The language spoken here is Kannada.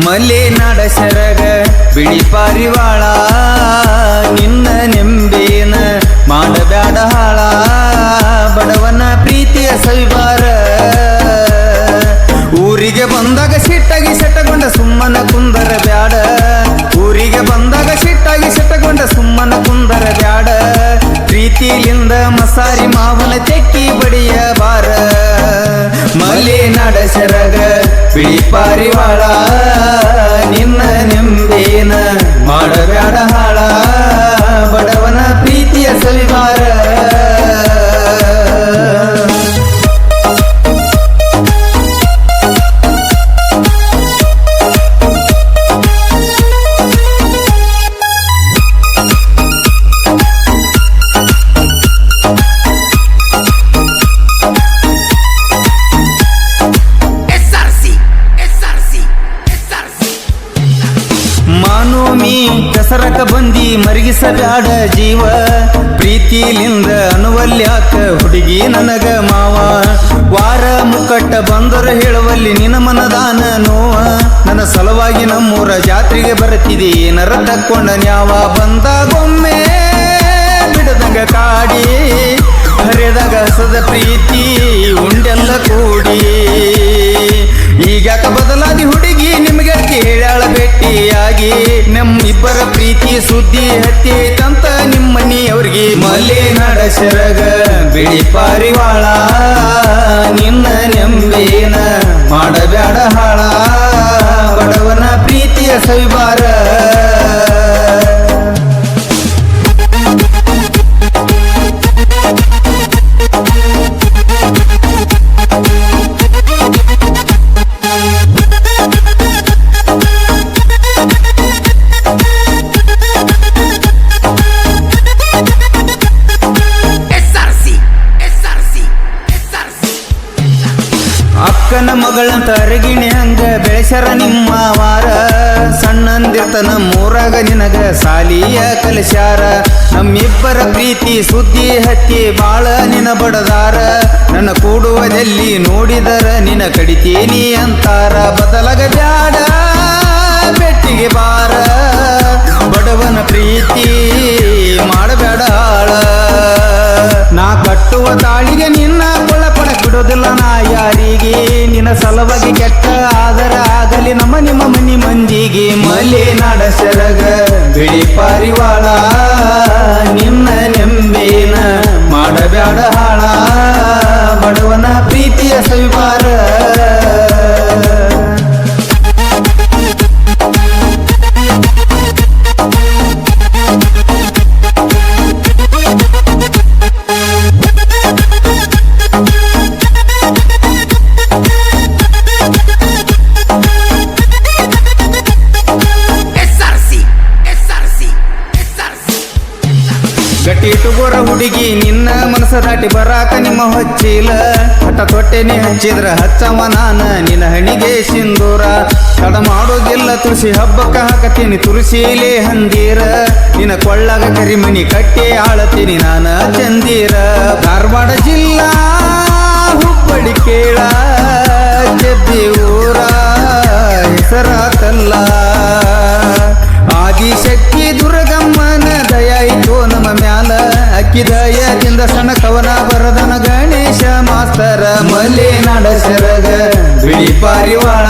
ಮಲೆನಾಡ ಸೆರಗ ಬಿಳಿ ಪಾರಿವಾಳ ನಿನ್ನ ನೆಂಬೇನ ಮಾಡಬ್ಯಾಡ ಹಾಳ ಬಡವನ ಪ್ರೀತಿಯ ಸವಿಬಾರ ಊರಿಗೆ ಬಂದಾಗ ಸಿಟ್ಟಾಗಿ ಸೆಟ್ಟಗೊಂಡ ಸುಮ್ಮನ ಕುಂದರ ಬ್ಯಾಡ ಊರಿಗೆ ಬಂದಾಗ ಸಿಟ್ಟಾಗಿ ಸೆಟ್ಟಗೊಂಡ ಸುಮ್ಮನ ಕುಂದರ ಬ್ಯಾಡ ಪ್ರೀತಿಲಿಂದ ಮಸಾರಿ ಮಾವನ ತೆಕ್ಕಿ ಬಡಿಯ ಬಾರ ಮಲೆನಾಡ ಸೆರಗ ಬಿಳಿ ಪಾರಿವಾಳ ನಿನ್ನ ನೆಂಬೇನ ಮಾಡಬ್ಯಾಡ ಹಾಳ ಬಡವನ ಪ್ರೀತಿಯ ಸವಿಬಾರ ಕಸರಕ ಬಂದಿ ಮರಗಿಸಬ್ಯಾಡ ಜೀವ ಪ್ರೀತಿಲಿಂದ ಅನುವಲ್ಯಾಕ ಹುಡುಗಿ ನನಗ ಮಾವ ವಾರ ಮುಕ್ಕಟ್ಟ ಬಂದರ ಹೇಳುವಲ್ಲಿ ನಿನ್ನ ಮನದಾನ ನೋವ ನನ್ನ ಸಲುವಾಗಿ ನಮ್ಮೂರ ಜಾತ್ರೆಗೆ ಬರುತ್ತಿದೆ ಏನರ ತಕ್ಕೊಂಡ ನ್ಯಾವ ಬಂದಾಗೊಮ್ಮೆ ಬಿಡದಂಗ ಕಾಡಿ ಹರಿದಾಗ ಹಸದ ಪ್ರೀತಿ ಉಂಡೆಲ್ಲ ಕೂಡಿ ಈಗ್ಯಾಕ ಬದಲಾದಿ ಹುಡುಗಿ ನಿಮಗೆ ಹೇಳ್ಯಾಳ ಭೇಟಿಯಾಗಿ ನಮ್ಮಿಬ್ಬರ ಪ್ರೀತಿ ಸುದ್ದಿ ಹತ್ತೈತಂತ ನಿಮ್ಮನಿ ಅವ್ರಿಗೆ ಮಲೆನಾಡ ಸೆರಗ ಬಿಳಿ ಪಾರಿವಾಳ ನಿನ್ನ ನೆಂಬೇನ ಮಾಡಬ್ಯಾಡ ಹಾಳ ಬಡವನ ಪ್ರೀತಿಯ ಸವಿಬಾರ ಅಕ್ಕನ ಮಗಳಂತ ಅರಗಿಣಿ ಹಂಗ ಬೆಳೆಸರ ನಿಮ್ಮ ವಾರ ಸಣ್ಣಂದಿರ್ತನ ಮೂರಾಗ ನಿನಗ ಸಾಲಿಯ ಕಲಶಾರ ನಮ್ಮಿಬ್ಬರ ಪ್ರೀತಿ ಸುದ್ದಿ ಹತ್ತಿ ಬಾಳ ನಿನ ಬಡದಾರ ನನ್ನ ಕೂಡುವದಲ್ಲಿ ನೋಡಿದರ ನಿನ ಕಡಿತೀನಿ ಅಂತಾರ ಬದಲಾಗ ಬ್ಯಾಡ ಬೆಟ್ಟಿಗೆ ಬಾರ ಬಡವನ ಪ್ರೀತಿ ಮಾಡಬೇಡ ಹಾಳ ನಾ ಕಟ್ಟುವ ತಾಳಿಗೆ ನಿನ್ನ ಕೊಳ ಬಿಡೋದಿಲ್ಲ ನಾ ಯಾರಿಗೆ ನಿನ್ನ ಸಲುವಾಗಿ ಕೆಟ್ಟ ಆದರ ಆಗಲಿ ನಿಮ್ಮ ಮನಿ ಮಂದಿಗೆ ಮಲೆನಾಡ ಸೆರಗ ಬಿಳಿ ಪಾರಿವಾಳ ನಿನ್ನ ನೆಂಬೇನ ಮಾಡಬ್ಯಾಡ ಹಾಳ ಬಡವನ ಪ್ರೀತಿಯ ಸವಿಬಾರ ಗಟ್ಟಿ ಇಟ್ಟುಗೋರ ಹುಡುಗಿ ನಿನ್ನ ಮನಸ ದಾಟಿ ಬರಾಕ ನಿಮ್ಮ ಹೊಚ್ಚಿಲ ಹಠ ತೊಟ್ಟೆನೆ ಹಚ್ಚಿದ್ರ ಹಚ್ಚವ ನಾನ ನಿನ್ನ ಹಣಿಗೆ ಸಿಂಧೂರ ತಡ ಮಾಡೋದಿಲ್ಲ ತುಳಸಿ ಹಬ್ಬಕ್ಕ ಹಾಕತೀನಿ ತುಳಸಿಲೇ ಹಂದೀರ ನಿನ್ನ ಕೊಳ್ಳಾಗ ಕರಿಮಣಿ ಕಟ್ಟಿ ಆಳತೀನಿ ನಾನ ಚಂದೀರ ಧಾರವಾಡ ಜಿಲ್ಲಾ ಹುಬ್ಬಳ್ಳಿ ಕೇಳ ಜಬ್ಬಿ ಊರ ಹೆಸರಾತಲ್ಲ ಆದಿಶಕ್ತಿ ದುರ್ಗಮ್ಮನ ದಯಾಯಿತೋ ನಮ್ಮ ಮ್ಯಾಲ ಅಕ್ಕಿ ದಯದಿಂದ ಸಣ್ಣ ಕವನ ಬರದನ ಗಣೇಶ ಮಾಸ್ತರ ಮಲೆನಾಡ ಸೆರಗ ಬಿಳಿ ಪಾರಿವಾಳ